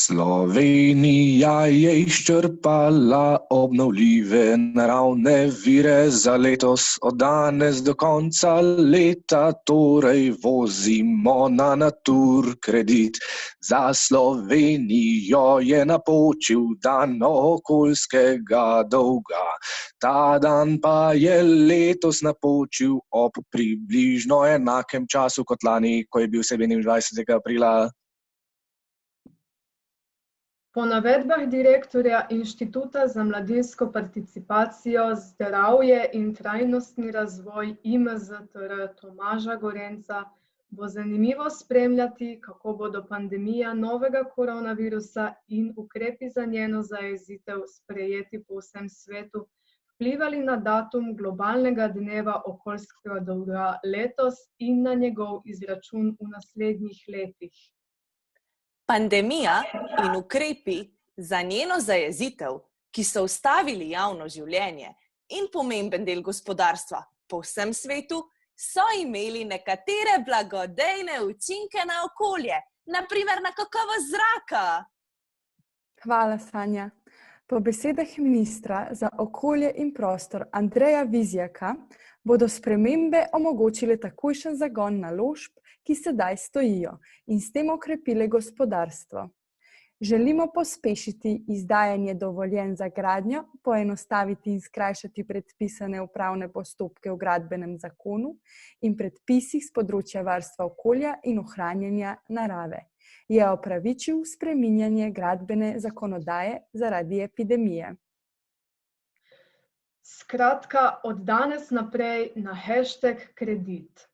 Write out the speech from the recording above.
Slovenija je izčrpala obnovljive naravne vire za letos. Od danes do konca leta torej vozimo na naturkredit. Za Slovenijo je napočil dan okoljskega dolga. Ta dan pa je letos napočil ob približno enakem času kot lani, ko je bil 27. aprila. Po navedbah direktorja Inštituta za mladinsko participacijo, zdravje in trajnostni razvoj IMZTR Tomaža Gorenca bo zanimivo spremljati, kako bodo pandemija novega koronavirusa in ukrepi za njeno zajezitev sprejeti po vsem svetu vplivali na datum globalnega dneva okoljskega dolga letos in na njegov izračun v naslednjih letih. Pandemija in ukrepi za njeno zajezitev, ki so ustavili javno življenje in pomemben del gospodarstva po vsem svetu, so imeli nekatere blagodejne učinke na okolje, na primer na kakovost zraka. Hvala, Sanja. Po besedah ministra za okolje in prostor Andreja Vizjaka bodo spremembe omogočile takojšen zagon naložb, ki sedaj stojijo in s tem okrepile gospodarstvo. Želimo pospešiti izdajanje dovoljenj za gradnjo, poenostaviti in skrajšati predpisane upravne postopke v gradbenem zakonu in predpisih s področja varstva okolja in ohranjanja narave. Je opravičil spreminjanje gradbene zakonodaje zaradi epidemije. Skratka, od danes naprej na #kredit.